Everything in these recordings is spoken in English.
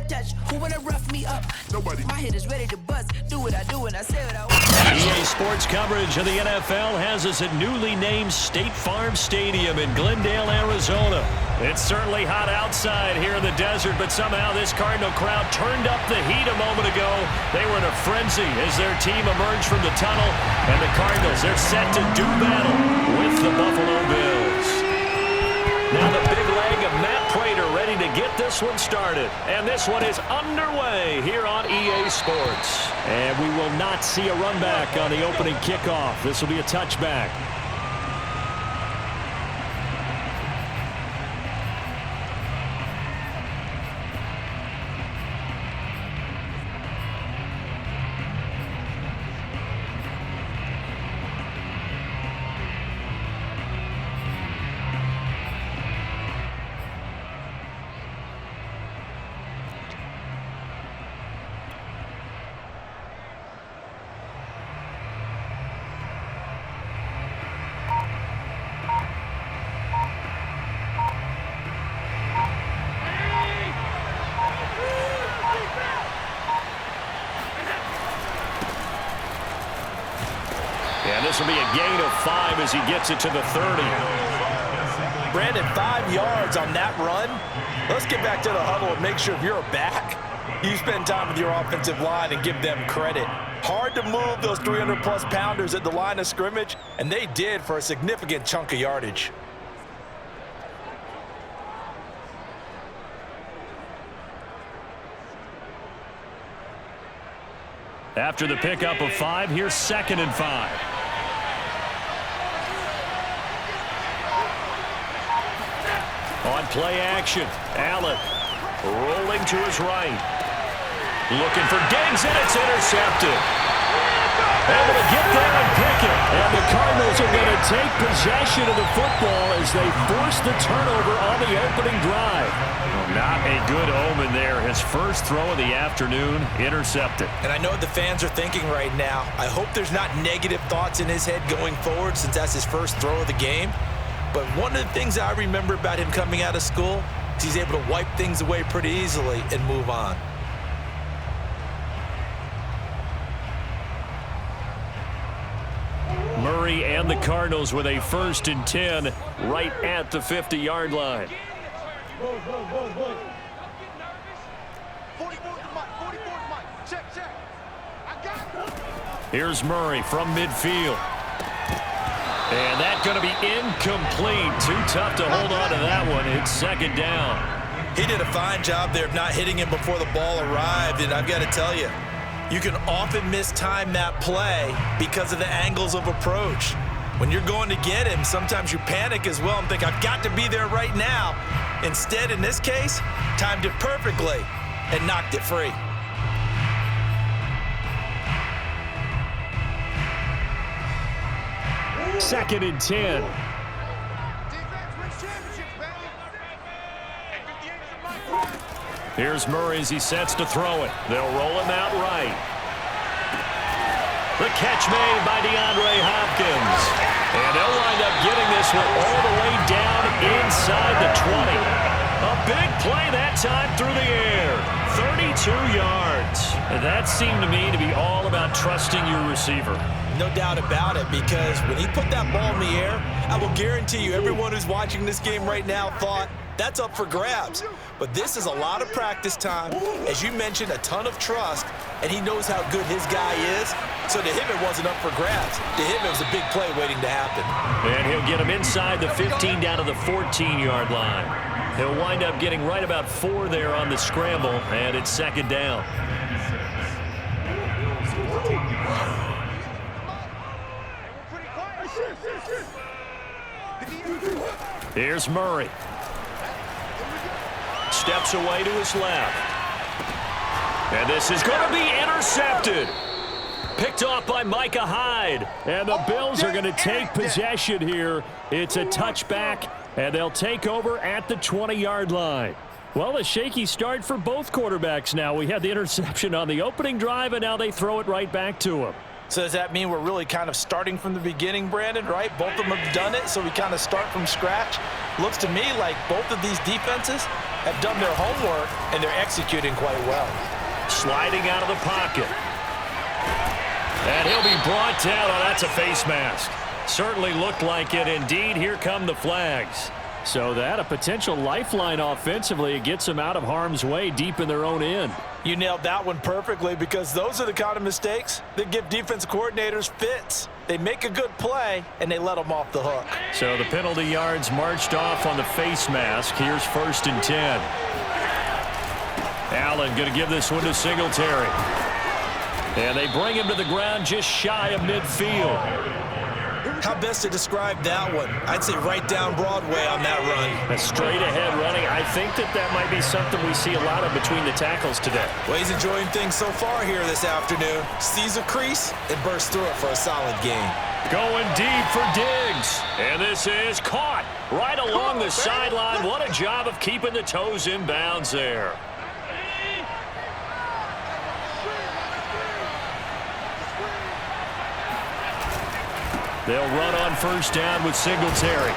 a touch. Who wanna rough me up? Nobody. My head is ready to bust. Do what I do and I say what I want. EA Sports coverage of the NFL has us at newly named State Farm Stadium in Glendale, Arizona. It's certainly hot outside here in the desert, but somehow this Cardinal crowd turned up the heat a moment ago. They were in a frenzy as their team emerged from the tunnel, and the Cardinals, they're set to do battle with the Buffalo Bills. Now the big leg of Matt Prater ready to get this one started. And this one is underway here on EA Sports. And we will not see a run back on the opening kickoff. This will be a touchback. This will be a gain of 5 as he gets it to the 30. Brandon, 5 yards on that run. Let's get back to the huddle and make sure if you're a back, you spend time with your offensive line and give them credit. Hard to move those 300-plus pounders at the line of scrimmage, and they did for a significant chunk of yardage. After the pickup of 5, here's 2nd and 5. On play action, Allen rolling to his right. Looking for Diggs, and it's intercepted. Able to get there and pick it. And the Cardinals are going to take possession of the football as they force the turnover on the opening drive. Not a good omen there. His first throw of the afternoon, intercepted. And I know what the fans are thinking right now. I hope there's not negative thoughts in his head going forward since that's his first throw of the game. But one of the things I remember about him coming out of school is he's able to wipe things away pretty easily and move on. Murray and the Cardinals with a 1st and 10 right at the 50-yard line. Here's Murray from midfield. And that's going to be incomplete. Too tough to hold on to that one. It's 2nd down. He did a fine job there of not hitting him before the ball arrived. And I've got to tell you, you can often mistime that play because of the angles of approach. When you're going to get him, sometimes you panic as well and think, I've got to be there right now. Instead, in this case, timed it perfectly and knocked it free. Second and 10. Here's Murray as he sets to throw it. They'll roll him out right. The catch made by DeAndre Hopkins. And they'll wind up getting this one all the way down inside the 20. A big play that time through the air. 32 yards. And that seemed to me to be all about trusting your receiver. No doubt about it, because when he put that ball in the air, I will guarantee you everyone who's watching this game right now thought that's up for grabs. But this is a lot of practice time. As you mentioned, a ton of trust, and he knows how good his guy is. So to him, it wasn't up for grabs. To him, it was a big play waiting to happen. And he'll get him inside the 15 down to the 14-yard line. He'll wind up getting right about 4 there on the scramble, and it's 2nd down. Here's Murray. Steps away to his left. And this is going to be intercepted. Picked off by Micah Hyde. And the Bills are going to take possession here. It's a touchback, and they'll take over at the 20-yard line. Well, a shaky start for both quarterbacks now. We had the interception on the opening drive, and now they throw it right back to him. So does that mean we're really kind of starting from the beginning, Brandon, right? Both of them have done it, so we kind of start from scratch. Looks to me like both of these defenses have done their homework, and they're executing quite well. Sliding out of the pocket. And he'll be brought down. Oh, that's a face mask. Certainly looked like it. Indeed, here come the flags. So that a potential lifeline offensively. It gets them out of harm's way deep in their own end. You nailed that one perfectly, because those are the kind of mistakes that give defensive coordinators fits. They make a good play, and they let them off the hook. So the penalty yards marched off on the face mask. Here's 1st and 10. Allen going to give this one to Singletary. And they bring him to the ground just shy of midfield. How best to describe that one? I'd say right down Broadway on that run. A straight-ahead running. I think that might be something we see a lot of between the tackles today. Well, he's enjoying things so far here this afternoon. Sees a crease and bursts through it for a solid gain. Going deep for Diggs. And this is caught right along the sideline. What a job of keeping the toes in bounds there. They'll run on 1st down with Singletary.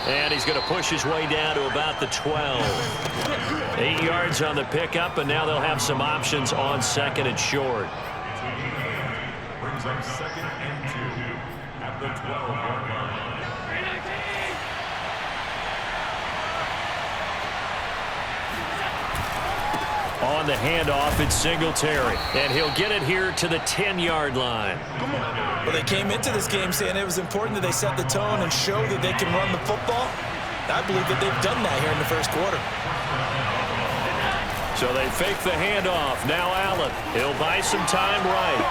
And he's going to push his way down to about the 12. 8 yards on the pickup, and now they'll have some options on 2nd and short. Brings up 2nd and 2 at the 12-yard line. On the handoff, it's Singletary. And he'll get it here to the 10-yard line. Well, they came into this game saying it was important that they set the tone and show that they can run the football. I believe that they've done that here in the 1st quarter. So they fake the handoff. Now Allen. He'll buy some time right.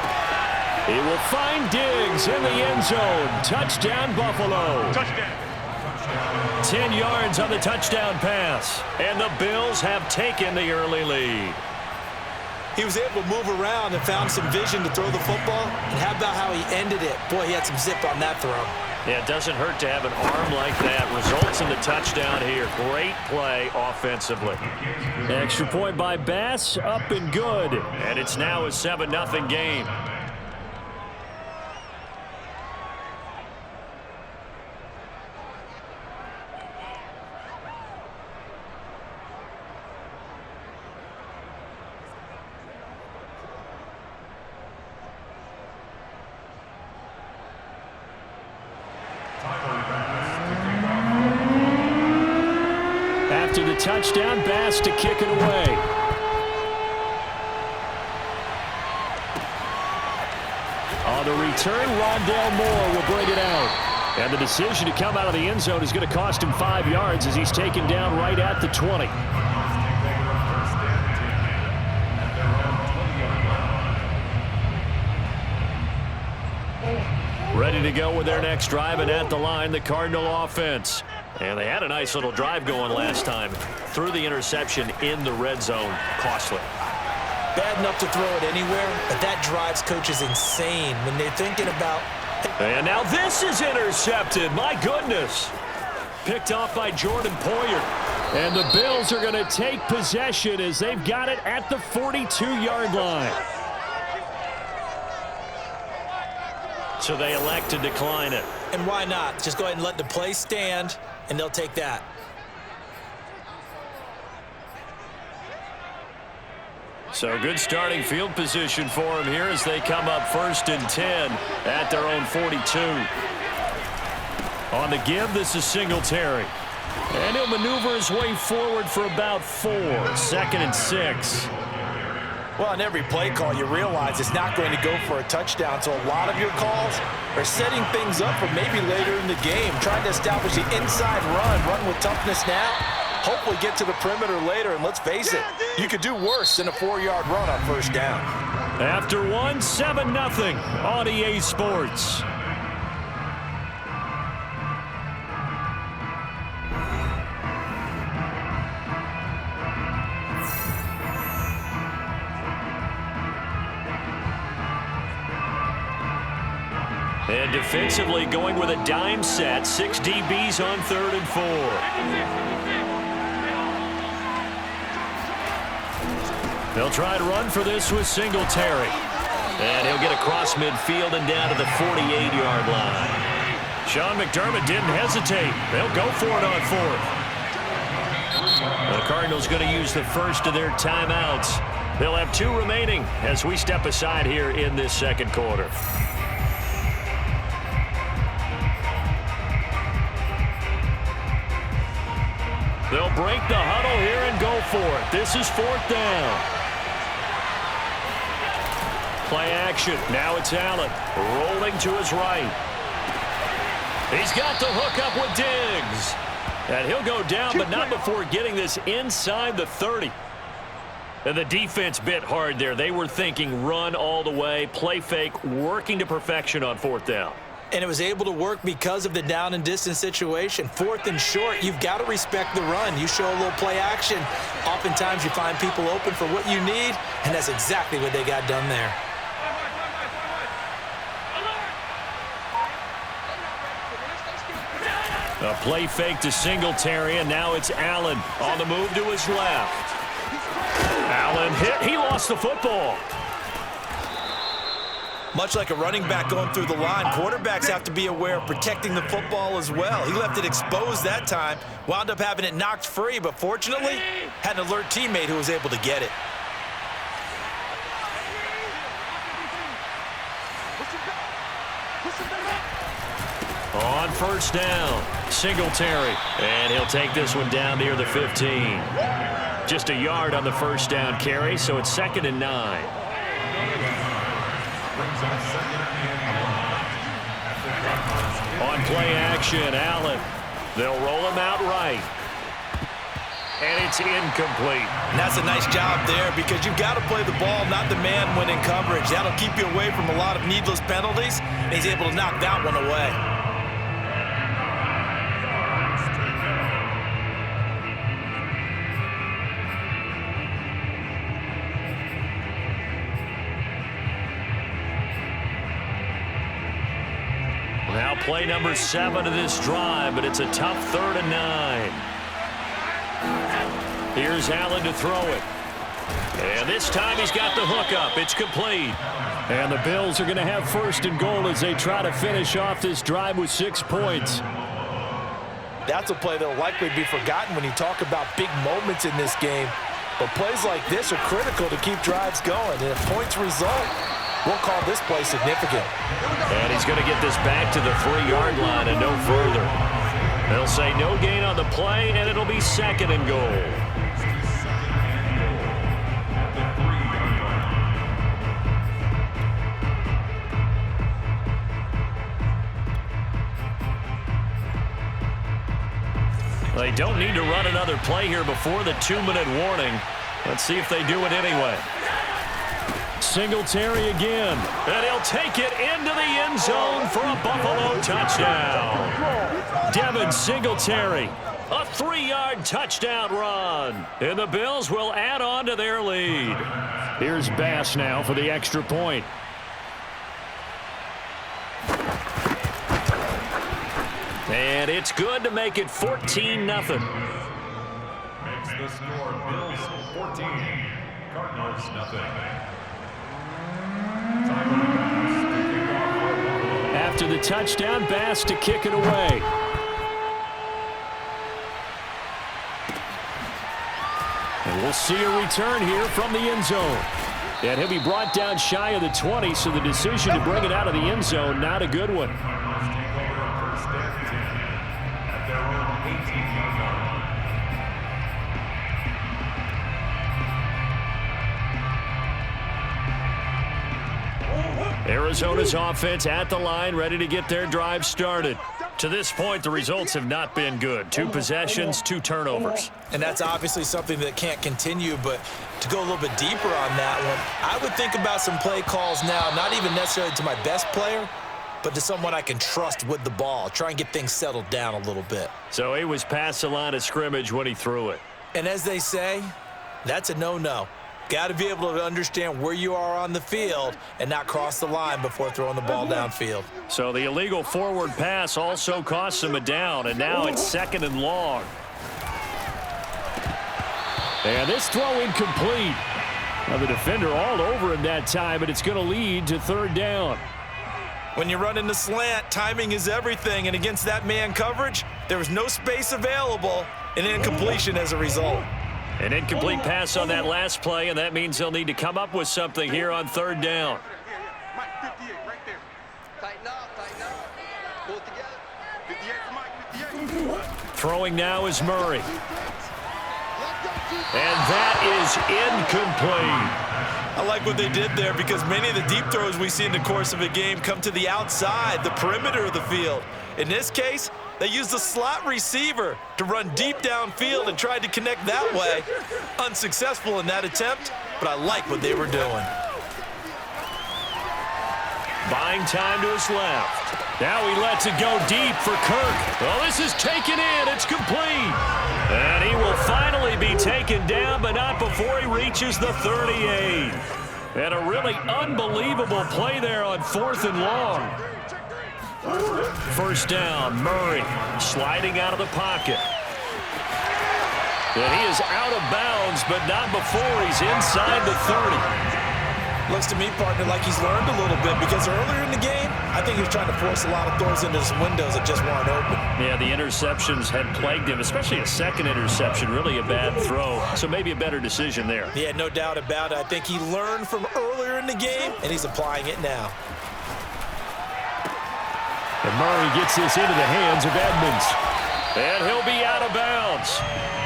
He will find Diggs in the end zone. Touchdown, Buffalo. Touchdown. 10 yards on the touchdown pass. And the Bills have taken the early lead. He was able to move around and found some vision to throw the football. And how about how he ended it? Boy, he had some zip on that throw. Yeah, it doesn't hurt to have an arm like that. Results in the touchdown here. Great play offensively. Extra point by Bass, up and good. And it's now a 7-0 game. After the touchdown, Bass to kick it away. On the return, Rondale Moore will bring it out. And the decision to come out of the end zone is going to cost him 5 yards as he's taken down right at the 20. Ready to go with their next drive, and at the line, the Cardinal offense. And they had a nice little drive going last time. Threw the interception in the red zone. Costly. Bad enough to throw it anywhere, but that drives coaches insane when they're thinking about... And now this is intercepted. My goodness. Picked off by Jordan Poyer. And the Bills are going to take possession as they've got it at the 42-yard line. So they elect to decline it. And why not? Just go ahead and let the play stand, and they'll take that. So good starting field position for them here as they come up 1st and 10 at their own 42. On the give, this is Singletary. And he'll maneuver his way forward for about 4. 2nd and 6. Well, on every play call, you realize it's not going to go for a touchdown. So a lot of your calls are setting things up for maybe later in the game, trying to establish the inside run with toughness now, hopefully get to the perimeter later. And let's face it, you could do worse than a 4-yard run on 1st down. After one, 7-0 on EA Sports. And defensively going with a dime set. 6 DBs on 3rd and 4. They'll try to run for this with Singletary. And he'll get across midfield and down to the 48-yard line. Sean McDermott didn't hesitate. They'll go for it on 4th. The Cardinals going to use the first of their timeouts. They'll have 2 remaining as we step aside here in this second quarter. They'll break the huddle here and go for it. This is 4th down. Play action. Now it's Allen rolling to his right. He's got the hook up with Diggs. And he'll go down, but not before getting this inside the 30. And the defense bit hard there. They were thinking run all the way, play fake, working to perfection on 4th down. And it was able to work because of the down and distance situation. 4th and short, you've got to respect the run. You show a little play action. Oftentimes you find people open for what you need, and that's exactly what they got done there. A play fake to Singletary, and now it's Allen on the move to his left. Allen hit. He lost the football. Much like a running back going through the line, quarterbacks have to be aware of protecting the football as well. He left it exposed that time, wound up having it knocked free, but fortunately had an alert teammate who was able to get it. On 1st down, Singletary, and he'll take this one down near the 15. Just a yard on the 1st down carry, so it's 2nd and 9. On play action, Allen. They'll roll him out right. And it's incomplete. And that's a nice job there because you've got to play the ball, not the man when in coverage. That'll keep you away from a lot of needless penalties, and he's able to knock that one away. Now play number 7 of this drive, but it's a tough 3rd and 9. Here's Allen to throw it. And this time he's got the hook up. It's complete. And the Bills are going to have 1st and goal as they try to finish off this drive with 6 points. That's a play that will likely be forgotten when you talk about big moments in this game. But plays like this are critical to keep drives going. And if points result, we'll call this play significant. And he's going to get this back to the 3-yard line and no further. They'll say no gain on the play, and it'll be 2nd and goal. They don't need to run another play here before the 2-minute warning. Let's see if they do it anyway. Singletary again, and he'll take it into the end zone for a Buffalo touchdown. Devin Singletary, a 3-yard touchdown run, and the Bills will add on to their lead. Here's Bass now for the extra point. And it's good to make it 14-0. Makes the score Bills 14, Cardinals nothing. After the touchdown, Bass to kick it away. And we'll see a return here from the end zone. And he'll be brought down shy of the 20, so the decision to bring it out of the end zone, not a good one. Arizona's offense at the line, ready to get their drive started. To this point, the results have not been good. 2 possessions, 2 turnovers. And that's obviously something that can't continue, but to go a little bit deeper on that one, I would think about some play calls now, not even necessarily to my best player, but to someone I can trust with the ball. Try and get things settled down a little bit. So he was past the line of scrimmage when he threw it. And as they say, that's a no-no. Got to be able to understand where you are on the field and not cross the line before throwing the ball downfield. So the illegal forward pass also costs him a down, and now it's 2nd and long. And this throw incomplete. Now the defender all over him that time, but it's going to lead to 3rd down. When you run in the slant, timing is everything, and against that man coverage, there was no space available, An incompletion as a result. An incomplete pass on that last play, and that means they'll need to come up with something here on third down. Mike, 58, right there. Tighten up. Pull it together. 58 for Mike, 58. Throwing now is Murray. And that is incomplete. I like what they did there because many of the deep throws we see in the course of a game come to the outside, the perimeter of the field. In this case, they used the slot receiver to run deep downfield and tried to connect that way. Unsuccessful in that attempt, but I like what they were doing. Buying time to his left. Now he lets it go deep for Kirk. Well, this is taken in. It's complete. And he will finally be taken down, but not before he reaches the 38. And a really unbelievable play there on 4th and long. First down, Murray sliding out of the pocket. And he is out of bounds, but not before he's inside the 30. Looks to me, partner, like he's learned a little bit because earlier in the game, I think he was trying to force a lot of throws into some windows that just weren't open. Yeah, the interceptions had plagued him, especially a second interception, really a bad throw. So maybe a better decision there. Yeah, no doubt about it. I think he learned from earlier in the game, and he's applying it now. And Murray gets this into the hands of Edmonds. And he'll be out of bounds.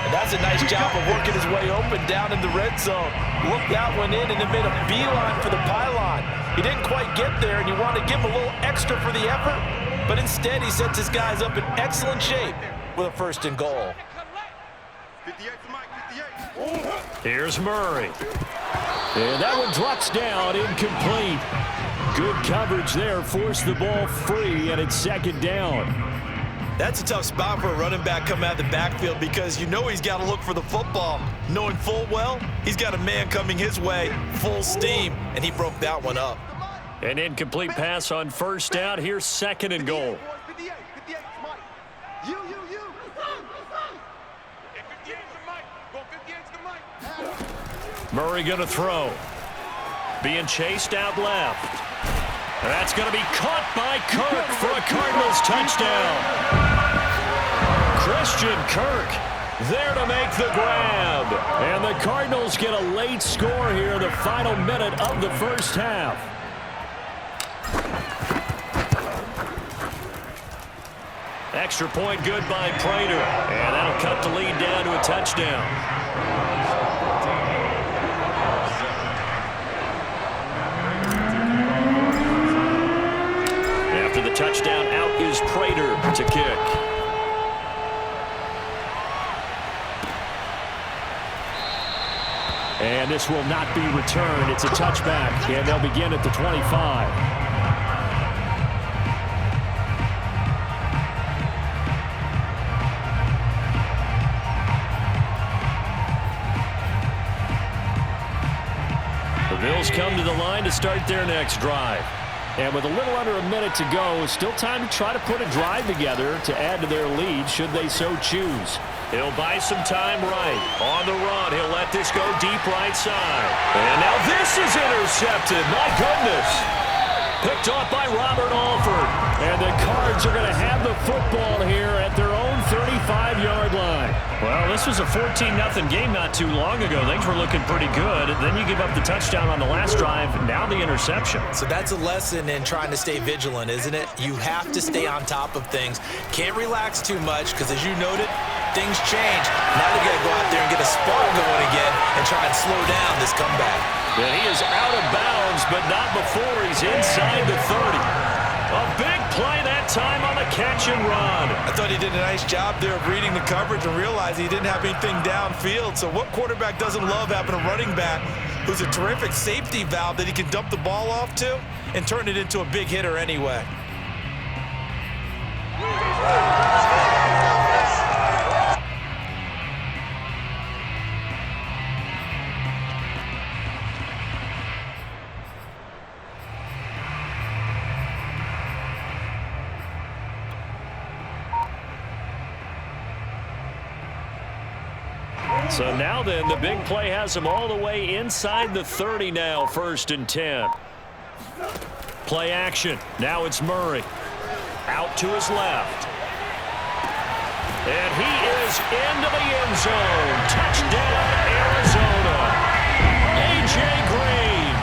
And that's a nice job of working his way open down in the red zone. Looked that one in and then made a beeline for the pylon. He didn't quite get there, and you want to give him a little extra for the effort, but instead he sets his guys up in excellent shape with a 1st and goal. 58 for Mike, 58. Here's Murray. And that one drops down, incomplete. Good coverage there, forced the ball free, and it's 2nd down. That's a tough spot for a running back coming out of the backfield because you know he's got to look for the football, knowing full well he's got a man coming his way, full steam, and he broke that one up. An incomplete pass on 1st down. Here's 2nd and goal. 58 for Mike. You. 58 for Mike. Go 58 for Mike. Murray going to throw. Being chased out left. That's going to be caught by Kirk for a Cardinals touchdown. Christian Kirk there to make the grab. And the Cardinals get a late score here in the final minute of the 1st half. Extra point good by Prater. And that'll cut the lead down to a touchdown. After the touchdown, out is Prater to kick. And this will not be returned. It's a touchback, and they'll begin at the 25. The Bills come to the line to start their next drive. And with a little under a minute to go, still time to try to put a drive together to add to their lead should they so choose. He'll buy some time right. On the run, he'll let this go deep right side. And now this is intercepted. My goodness. Picked off by Robert Alford. And the Cards are going to have the football here at their own 35-yard line. Well, this was a 14-0 game not too long ago. Things were looking pretty good. Then you give up the touchdown on the last drive. Now the interception. So that's a lesson in trying to stay vigilant, isn't it? You have to stay on top of things. Can't relax too much because, as you noted, things change. Now they got to go out there and get a spark going again and try and slow down this comeback. And he is out of bounds, but not before he's inside the 30. A big play that time on the catch and run. I thought he did a nice job there of reading the coverage and realizing he didn't have anything downfield. So what quarterback doesn't love having a running back who's a terrific safety valve that he can dump the ball off to and turn it into a big hitter anyway? So now then, the big play has him all the way inside the 30 now, 1st and 10. Play action. Now it's Murray. Out to his left. And he is into the end zone. Touchdown, Arizona. A.J. Green,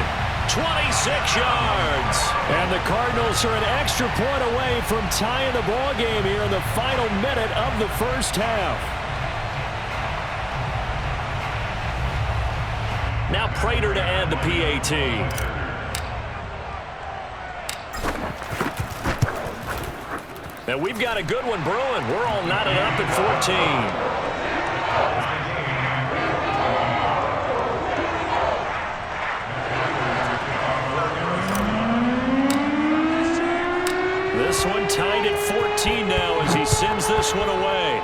26 yards. And the Cardinals are an extra point away from tying the ball game here in the final minute of the first half. Now Prater to add the PAT. And we've got a good one brewing. We're all knotted up at 14. This one tied at 14 now as he sends this one away.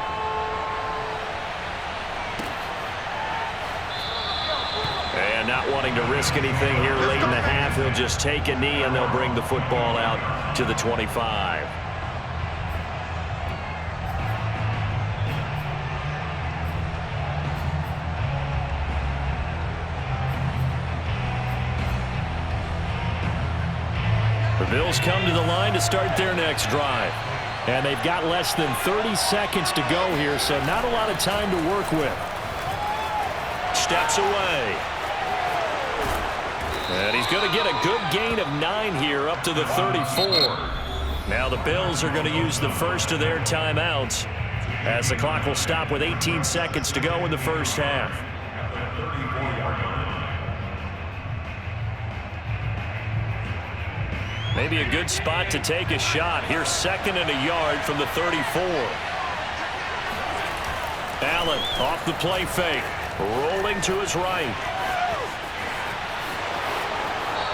And not wanting to risk anything here late in the half, he'll just take a knee and they'll bring the football out to the 25. The Bills come to the line to start their next drive. And they've got less than 30 seconds to go here, so not a lot of time to work with. Steps away. And he's going to get a good gain of 9 here up to the 34. Now the Bills are going to use the first of their timeouts as the clock will stop with 18 seconds to go in the first half. Maybe a good spot to take a shot. Here's 2nd and a yard from the 34. Allen off the play fake. Rolling to his right.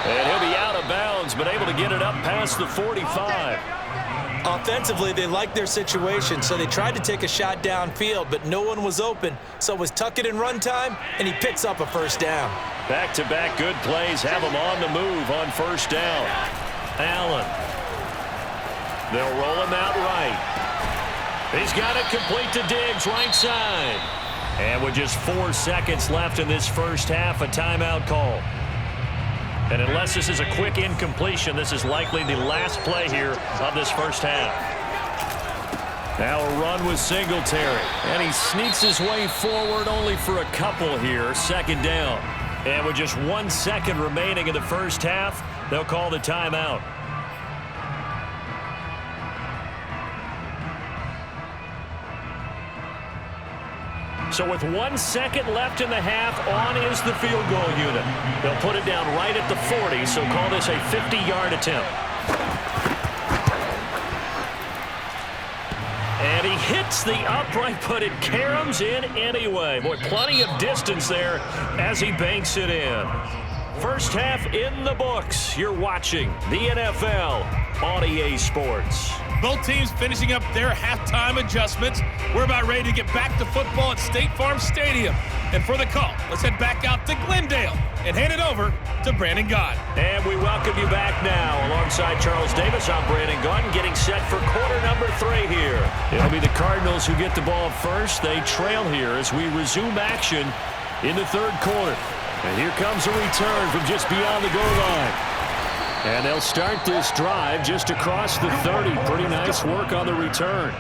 And he'll be out of bounds, but able to get it up past the 45. Offensively, they liked their situation, so they tried to take a shot downfield, but no one was open. So it was tuck it in run time, and he picks up a first down. Back-to-back good plays have him on the move on first down. Allen. They'll roll him out right. He's got it complete to Diggs, right side. And with just 4 seconds left in this first half, a timeout call. And unless this is a quick incompletion, this is likely the last play here of this first half. Now a run with Singletary. And he sneaks his way forward only for a couple here. 2nd down. And with just 1 second remaining in the first half, they'll call the timeout. So with 1 second left in the half, on is the field goal unit. They'll put it down right at the 40, so call this a 50-yard attempt. And he hits the upright, but it caroms in anyway. Boy, plenty of distance there as he banks it in. First half in the books. You're watching the NFL on EA Sports. Both teams finishing up their halftime adjustments. We're about ready to get back to football at State Farm Stadium. And for the call, let's head back out to Glendale and hand it over to Brandon Gott. And we welcome you back now. Alongside Charles Davis, I'm Brandon Gott, getting set for quarter number 3 here. It'll be the Cardinals who get the ball first. They trail here as we resume action in the 3rd quarter. And here comes a return from just beyond the goal line. And they'll start this drive just across the 30. Pretty nice work on the return.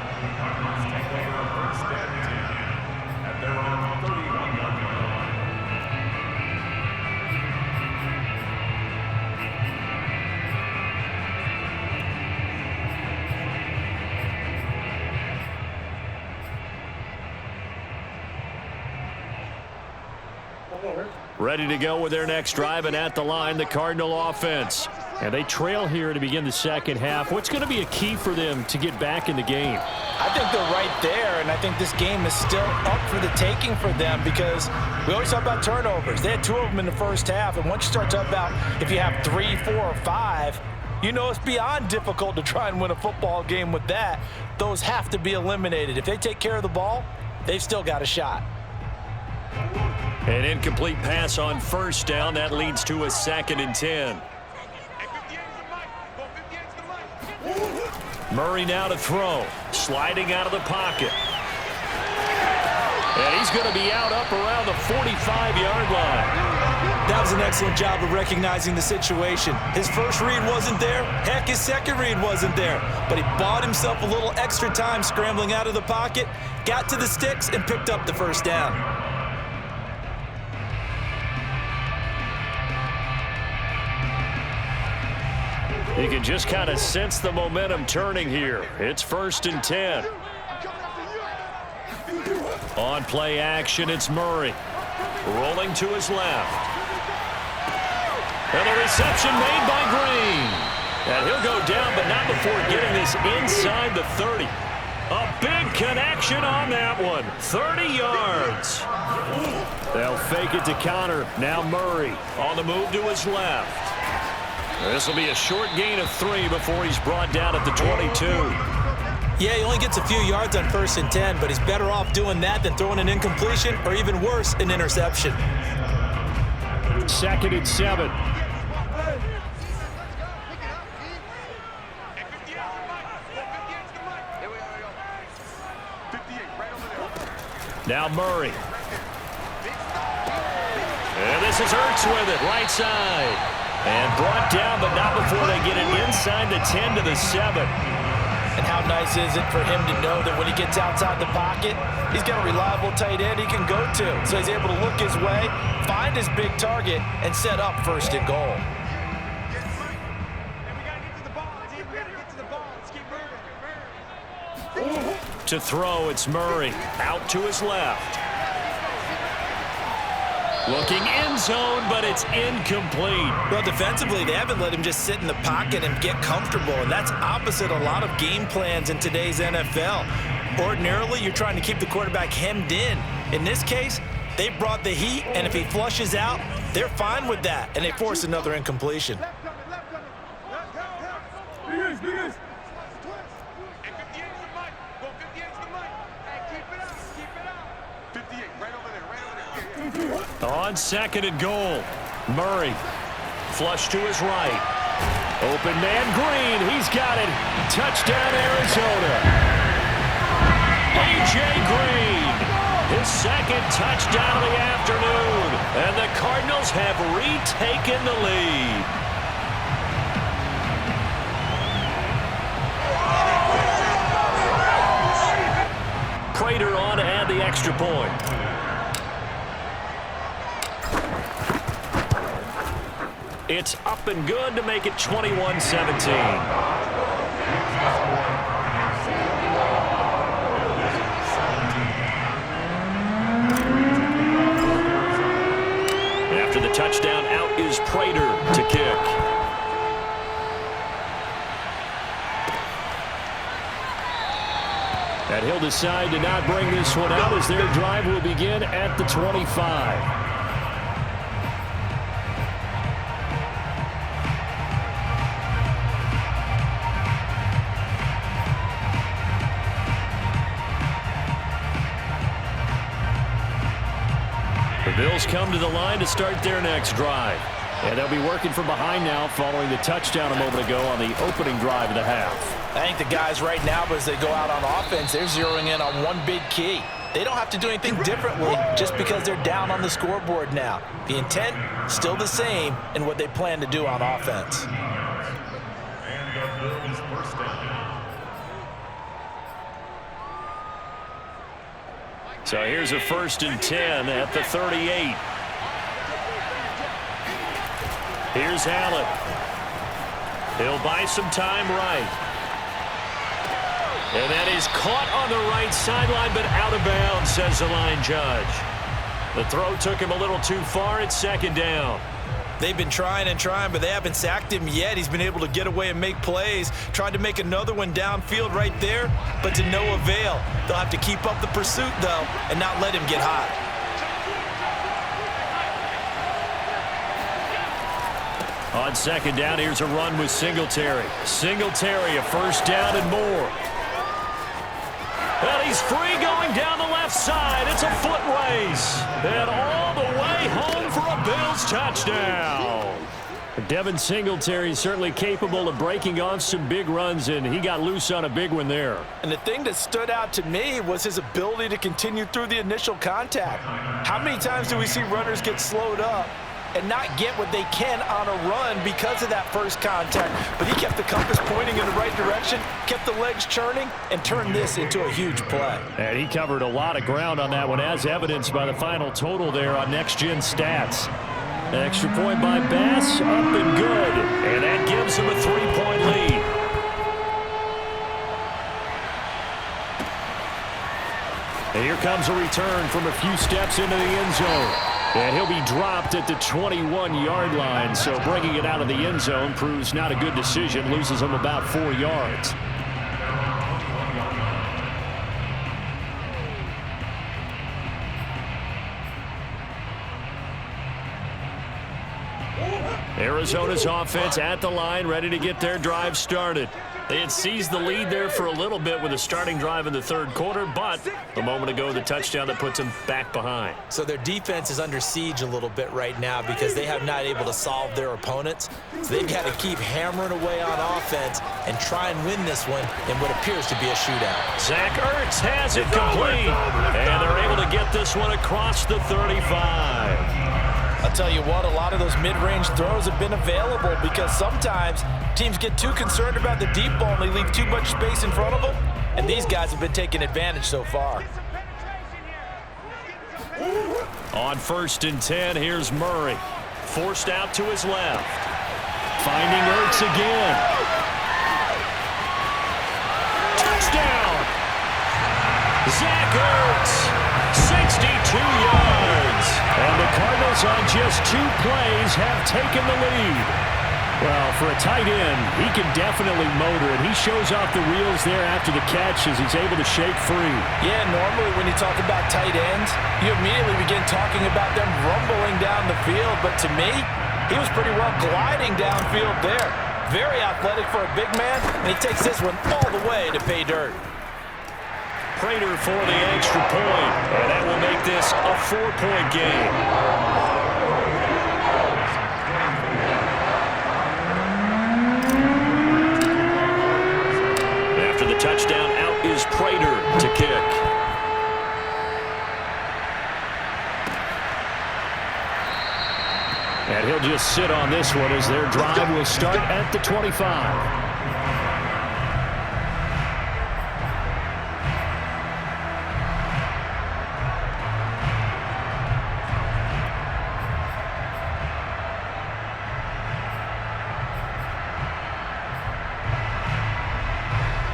Ready to go with their next drive, and at the line, the Cardinal offense. And they trail here to begin the second half. What's going to be a key for them to get back in the game? I think they're right there, and I think this game is still up for the taking for them because we always talk about turnovers. They had 2 of them in the first half, and once you start talking about if you have 3, 4, or 5, you know it's beyond difficult to try and win a football game with that. Those have to be eliminated. If they take care of the ball, they've still got a shot. An incomplete pass on first down. That leads to a 2nd and 10. Murray now to throw. Sliding out of the pocket. And he's going to be out up around the 45-yard line. That does an excellent job of recognizing the situation. His first read wasn't there. Heck, his second read wasn't there. But he bought himself a little extra time scrambling out of the pocket, got to the sticks, and picked up the first down. You can just kind of sense the momentum turning here. It's 1st and 10. On play action, it's Murray. Rolling to his left. And the reception made by Green. And he'll go down, but not before getting this inside the 30. A big connection on that one. 30 yards. They'll fake it to counter. Now Murray on the move to his left. This will be a short gain of 3 before he's brought down at the 22. Yeah, he only gets a few yards on 1st and 10, but he's better off doing that than throwing an incompletion or even worse, an interception. 2nd and 7. Now Murray. And this is Ertz with it, right side. And brought down, but not before they get it inside the 10 to the 7. And how nice is it for him to know that when he gets outside the pocket, he's got a reliable tight end he can go to. So he's able to look his way, find his big target, and set up 1st and goal. To throw, it's Murray. Out to his left. Looking end zone, but it's incomplete. Well, defensively, they haven't let him just sit in the pocket and get comfortable, and that's opposite a lot of game plans in today's NFL. Ordinarily, you're trying to keep the quarterback hemmed in. In this case, they brought the heat, and if he flushes out, they're fine with that, and they force another incompletion. On 2nd and goal, Murray flush to his right. Open man Green, he's got it. Touchdown Arizona. A.J. Green, his 2nd touchdown of the afternoon. And the Cardinals have retaken the lead. Prater on to add the extra point. It's up and good to make it 21-17. After the touchdown, out is Prater to kick. And he'll decide to not bring this one out as their drive will begin at the 25. Bills come to the line to start their next drive. And they'll be working from behind now following the touchdown a moment ago on the opening drive of the half. I think the guys right now, as they go out on offense, they're zeroing in on one big key. They don't have to do anything differently just because they're down on the scoreboard now. The intent, still the same in what they plan to do on offense. And the Bills first down. So here's a 1st and 10 at the 38. Here's Allen. He'll buy some time right. And that is caught on the right sideline, but out of bounds, says the line judge. The throw took him a little too far. It's 2nd down. They've been trying and trying, but they haven't sacked him yet. He's been able to get away and make plays. Tried to make another one downfield right there, but to no avail. They'll have to keep up the pursuit, though, and not let him get hot. On 2nd down, here's a run with Singletary. Singletary, a 1st down and more. And he's free going down the left side. It's a foot race. And all the way home for a Bills touchdown. Devin Singletary is certainly capable of breaking off some big runs, and he got loose on a big one there. And the thing that stood out to me was his ability to continue through the initial contact. How many times do we see runners get slowed up and not get what they can on a run because of that first contact. But he kept the compass pointing in the right direction, kept the legs churning, and turned this into a huge play. And he covered a lot of ground on that one, as evidenced by the final total there on Next Gen Stats. An extra point by Bass, up and good. And that gives him a 3-point lead. And here comes a return from a few steps into the end zone. And he'll be dropped at the 21-yard line. So bringing it out of the end zone proves not a good decision. Loses him about 4 yards. Arizona's offense at the line, ready to get their drive started. They had seized the lead there for a little bit with a starting drive in the third quarter, but a moment ago, the touchdown that puts them back behind. So their defense is under siege a little bit right now because they have not able to solve their opponents. So they've got to keep hammering away on offense and try and win this one in what appears to be a shootout. Zach Ertz has it complete, and they're able to get this one across the 35. I'll tell you what, a lot of those mid-range throws have been available because sometimes teams get too concerned about the deep ball and they leave too much space in front of them, and these guys have been taking advantage so far. On 1st and 10, here's Murray. Forced out to his left. Finding Ertz again. Touchdown! Zach Ertz, 62 yards. And the Cardinals on just 2 plays have taken the lead. Well, for a tight end, he can definitely motor it. He shows off the wheels there after the catch as he's able to shake free. Yeah, normally when you talk about tight ends, you immediately begin talking about them rumbling down the field. But to me, he was pretty well gliding downfield there. Very athletic for a big man, and he takes this one all the way to pay dirt. Prater for the extra point, and that will make this a 4-point game. After the touchdown, out is Prater to kick. And he'll just sit on this one as their drive will start at the 25.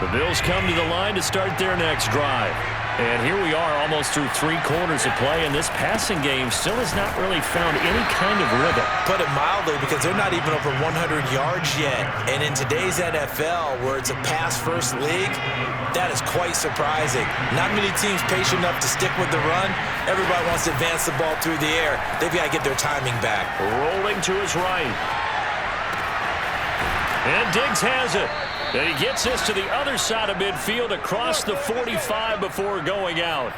The Bills come to the line to start their next drive. And here we are almost through 3 quarters of play, and this passing game still has not really found any kind of rhythm. Put it mildly, because they're not even over 100 yards yet. And in today's NFL, where it's a pass-first league, that is quite surprising. Not many teams patient enough to stick with the run. Everybody wants to advance the ball through the air. They've got to get their timing back. Rolling to his right. And Diggs has it. And he gets this to the other side of midfield across the 45 before going out.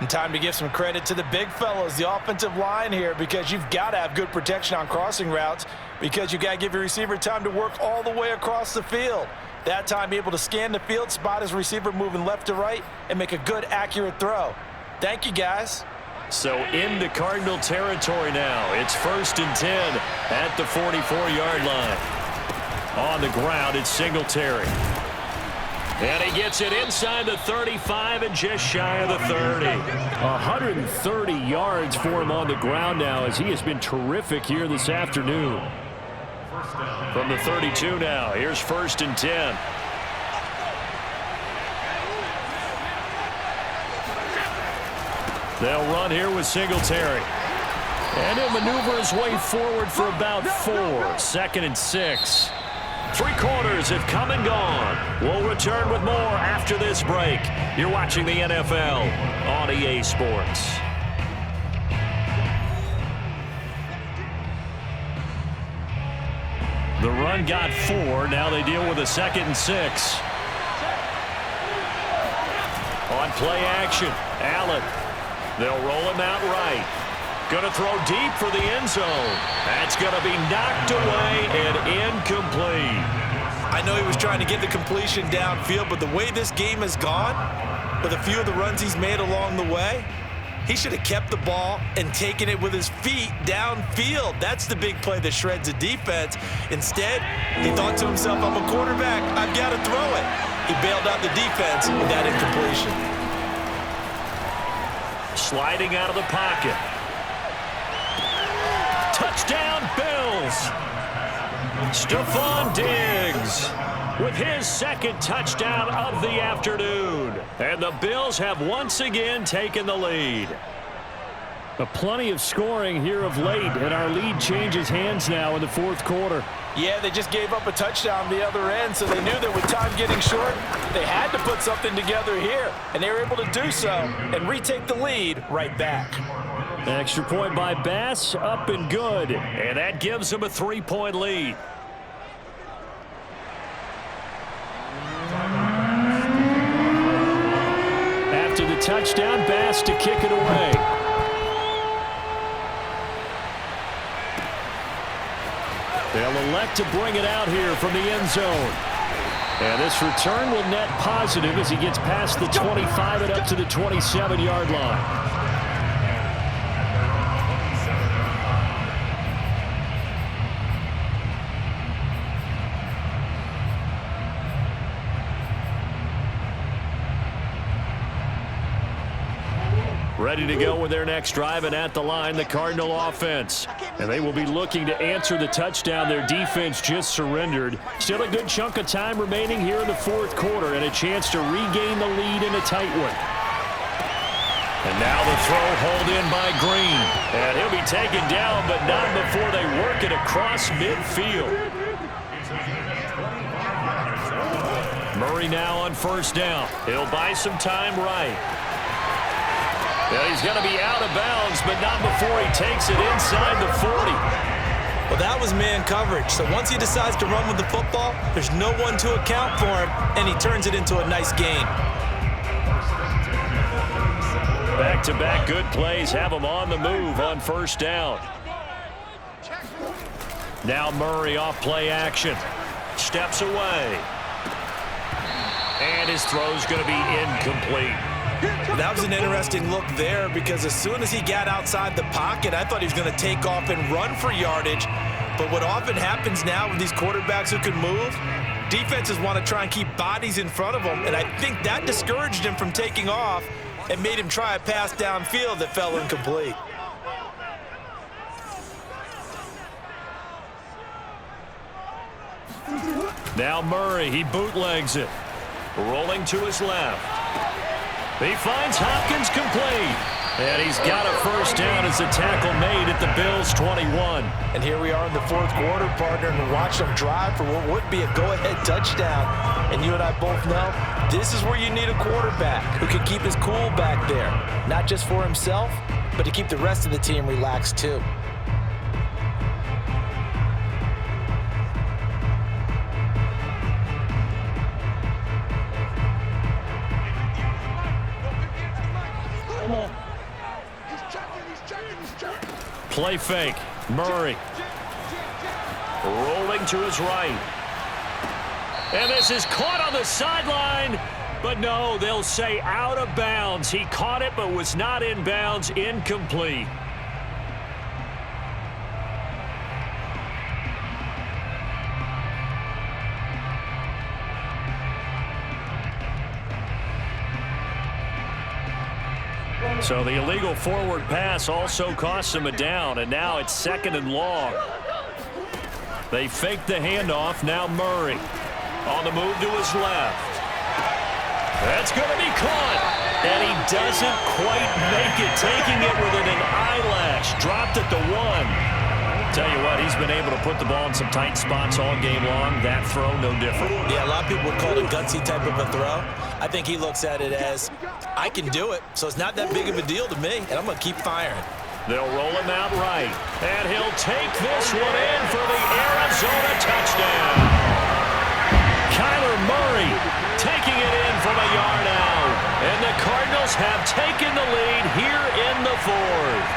And time to give some credit to the big fellas, the offensive line here, because you've got to have good protection on crossing routes because you've got to give your receiver time to work all the way across the field. That time, be able to scan the field, spot his receiver moving left to right, and make a good, accurate throw. Thank you, guys. So into Cardinal territory now. It's 1st and 10 at the 44-yard line. On the ground, it's Singletary. And he gets it inside the 35 and just shy of the 30. 130 yards for him on the ground now as he has been terrific here this afternoon. From the 32 now, here's 1st and 10. They'll run here with Singletary. And he'll maneuver his way forward for about 4. 2nd and 6. 3 quarters have come and gone. We'll return with more after this break. You're watching the NFL on EA Sports. The run got 4. Now they deal with a 2nd and 6. On play action, Allen. They'll roll him out right. Going to throw deep for the end zone. That's going to be knocked away and incomplete. I know he was trying to get the completion downfield, but the way this game has gone, with a few of the runs he's made along the way, He should have kept the ball and taken it with his feet downfield. That's the big play that shreds a defense. Instead, he thought to himself, I'm a quarterback. I've got to throw it. He bailed out the defense with that incompletion. Sliding out of the pocket. Touchdown, Bills. Stephon Diggs with his second touchdown of the afternoon. And the Bills have once again taken the lead. Plenty of scoring here of late, and our lead changes hands now in the fourth quarter. Yeah, they just gave up a touchdown the other end, so they knew that with time getting short, they had to put something together here, and they were able to do so and retake the lead right back. Extra point by Bass, up and good, and that gives them a 3-point lead. After the touchdown, Bass to kick it away. They'll elect to bring it out here from the end zone. And this return will net positive as he gets past the 25 and up to the 27-yard line. Ready to go with their next drive, and at the line, the Cardinal offense. And they will be looking to answer the touchdown their defense just surrendered. Still a good chunk of time remaining here in the fourth quarter, and a chance to regain the lead in a tight one. And now the throw hauled in by Green. And he'll be taken down, but not before they work it across midfield. Murray now on first down. He'll buy some time right. Yeah, he's going to be out of bounds, but not before he takes it inside the 40. Well, that was man coverage. So once he decides to run with the football, there's no one to account for him, and he turns it into a nice gain. Back-to-back good plays have him on the move on first down. Now Murray off play action. Steps away. And his throw's going to be incomplete. That was an interesting look there because as soon as he got outside the pocket, I thought he was going to take off and run for yardage. But what often happens now with these quarterbacks who can move, defenses want to try and keep bodies in front of them, and I think that discouraged him from taking off and made him try a pass downfield that fell incomplete. Now Murray, he bootlegs it. Rolling to his left. He finds Hopkins complete. And he's got a first down as the tackle made at the Bills' 21. And here we are in the fourth quarter, partner, and watch them drive for what would be a go-ahead touchdown. And you and I both know this is where you need a quarterback who can keep his cool back there. Not just for himself, but to keep the rest of the team relaxed too. Play fake. Murray. Rolling to his right. And this is caught on the sideline. But no, they'll say out of bounds. He caught it but was not in bounds. Incomplete. So the illegal forward pass also costs him a down, and now it's 2nd and long. They fake the handoff. Now Murray on the move to his left. That's going to be caught, and he doesn't quite make it, taking it within an eyelash. Dropped at the 1. Tell you what, he's been able to put the ball in some tight spots all game long. That throw, no different. Yeah, a lot of people would call it a gutsy type of a throw. I think he looks at it as, I can do it, so it's not that big of a deal to me, and I'm going to keep firing. They'll roll him out right, and he'll take this one in for the Arizona touchdown. Kyler Murray taking it in from a yard out, and the Cardinals have taken the lead here in the fourth.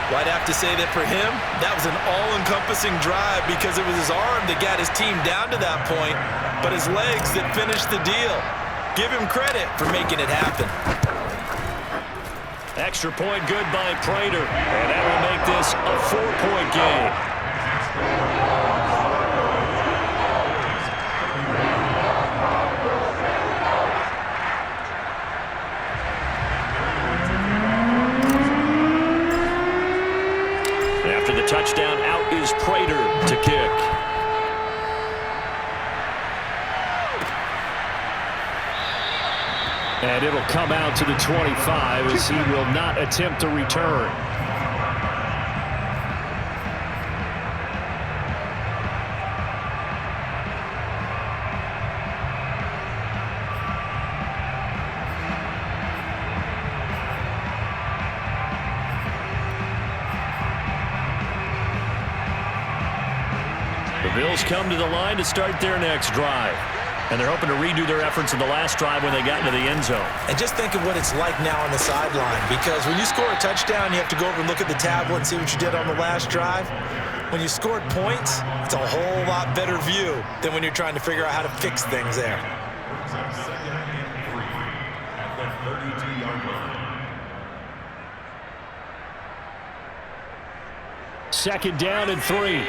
Well, I'd have to say that for him, that was an all-encompassing drive because it was his arm that got his team down to that point, but his legs that finished the deal. Give him credit for making it happen. Extra point good by Prater. And that will make this a 4-point game. After the touchdown, out is Prater to kick. And it'll come out to the 25 as he will not attempt to return. The Bills come to the line to start their next drive. And they're hoping to redo their efforts in the last drive when they got into the end zone. And just think of what it's like now on the sideline, because when you score a touchdown, you have to go over and look at the tablet and see what you did on the last drive. When you scored points, it's a whole lot better view than when you're trying to figure out how to fix things there. Second and 3 at the 32-yard line. Second down and 3.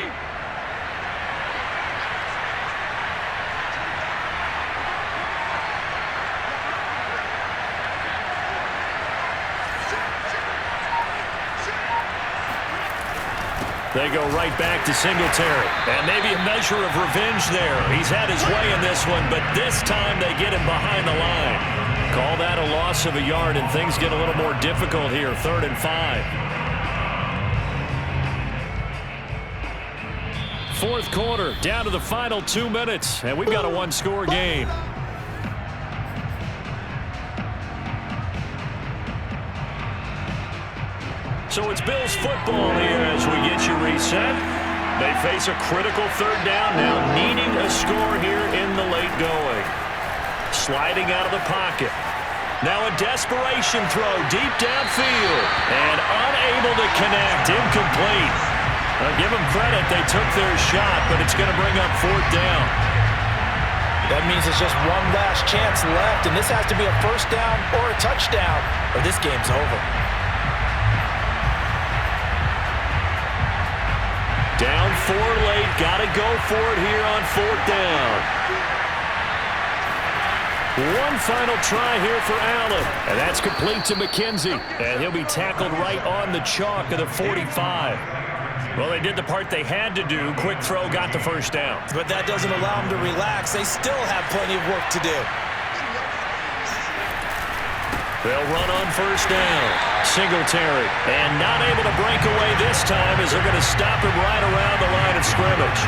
They go right back to Singletary. And maybe a measure of revenge there. He's had his way in this one, but this time they get him behind the line. Call that a loss of a yard, and things get a little more difficult here. 3rd and 5. Fourth quarter, down to the final 2 minutes, and we've got a one-score game. So it's Bills football here as we get you reset. They face a critical 3rd down now, needing a score here in the late going. Sliding out of the pocket. Now a desperation throw deep downfield. And unable to connect, incomplete. I'll give them credit, they took their shot, but it's going to bring up 4th down. That means it's just one last chance left, and this has to be a 1st down or a touchdown, or this game's over. Down 4 late, got to go for it here on 4th down. One final try here for Allen, and that's complete to McKenzie, and he'll be tackled right on the chalk of the 45. Well, they did the part they had to do. Quick throw, got the 1st down. But that doesn't allow them to relax. They still have plenty of work to do. They'll run on 1st down. Singletary, and not able to break away this time as they're going to stop him right around the line of scrimmage.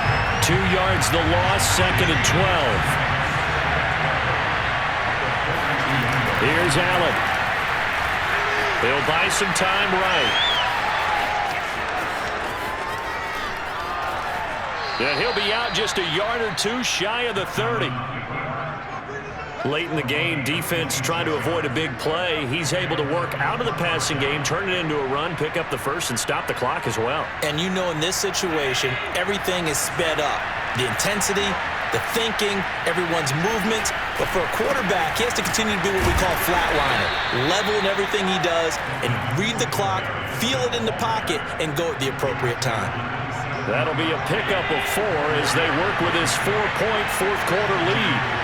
2 yards the loss, 2nd and 12. Here's Allen. He'll buy some time right. And he'll be out just a yard or 2 shy of the 30. Late in the game, defense trying to avoid a big play. He's able to work out of the passing game, turn it into a run, pick up the 1st, and stop the clock as well. And you know in this situation, everything is sped up. The intensity, the thinking, everyone's movement. But for a quarterback, he has to continue to be what we call flatliner. Level in everything he does and read the clock, feel it in the pocket, and go at the appropriate time. That'll be a pickup of 4 as they work with his 4-point 4th quarter lead.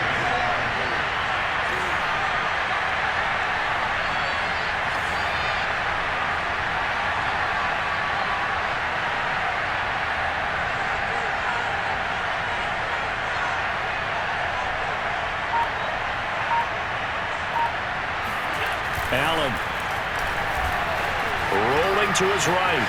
Allen rolling to his right.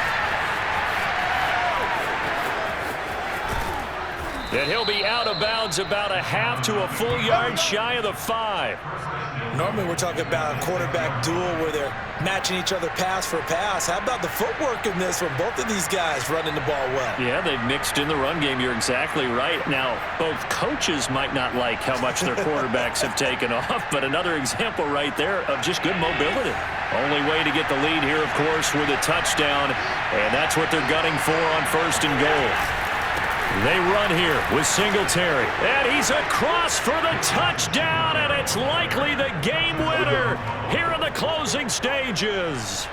And he'll be out of bounds about a half to a full yard shy of the 5. Normally we're talking about a quarterback duel where they're matching each other pass for pass. How about the footwork in this from both of these guys running the ball well? Yeah, they've mixed in the run game. You're exactly right. Now, both coaches might not like how much their quarterbacks have taken off, but another example right there of just good mobility. Only way to get the lead here, of course, with a touchdown, and that's what they're gunning for on 1st and goal. They run here with Singletary. And he's across for the touchdown, and it's likely the game winner here in the closing stages.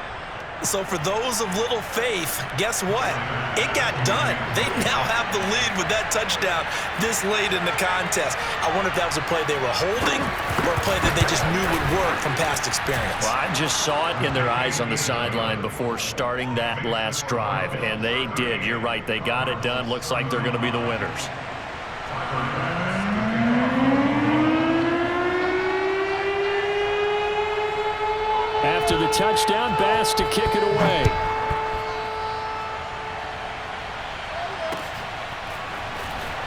So for those of little faith, guess what? It got done. They now have the lead with that touchdown this late in the contest. I wonder if that was a play they were holding or a play that they just knew would work from past experience. Well, I just saw it in their eyes on the sideline before starting that last drive, and they did. You're right. They got it done. Looks like they're going to be the winners. After the touchdown, Bass to kick it away.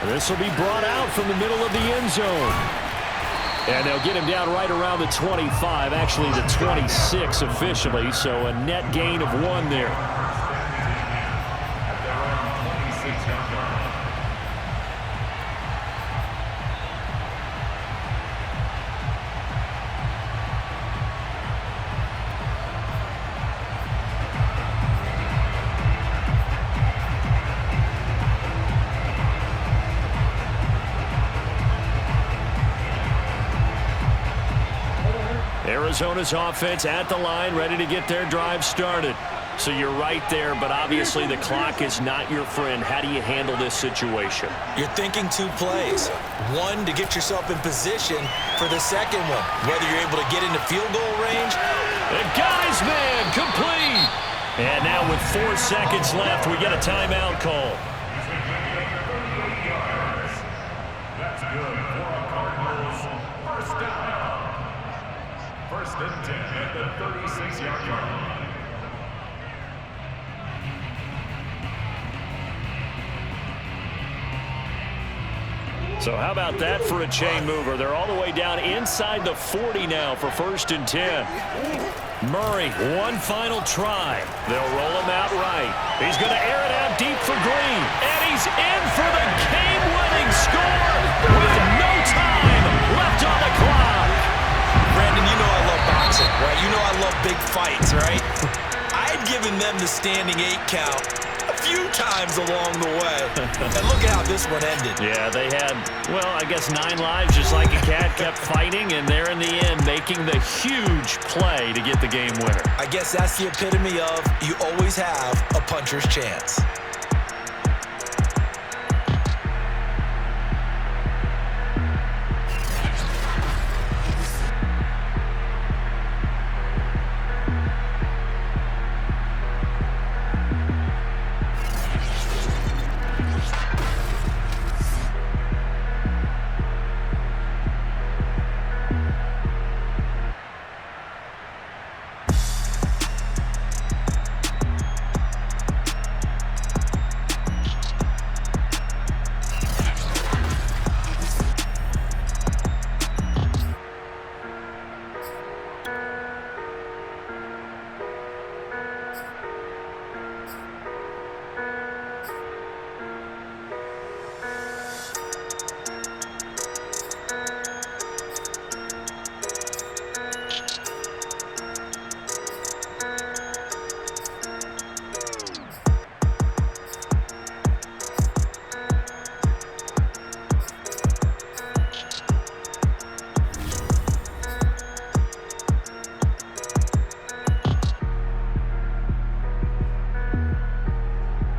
This will be brought out from the middle of the end zone. And they'll get him down right around the 25, actually the 26 officially, so a net gain of 1 there. Arizona's offense at the line, ready to get their drive started. So you're right there, but obviously the clock is not your friend. How do you handle this situation? You're thinking 2 plays. One, to get yourself in position for the second one, whether you're able to get into field goal range. The guy's man complete. And now with 4 seconds left, we get a timeout call. That's good for the Cardinals. First down. First and 10 at the 36-yard line. So how about that for a chain mover? They're all the way down inside the 40 now for first and 10. Murray, one final try. They'll roll him out right. He's going to air it out deep for Green. And he's in for the game-winning score with no time left on the clock. Brandon, you know I love boxing, right? You know I love big fights, right? I'd given them the standing 8 count a few times along the way. And look at how this one ended. Yeah, they had, well, I guess 9 lives, just like a cat, kept fighting, and they're in the end making the huge play to get the game winner. I guess that's the epitome of you always have a puncher's chance.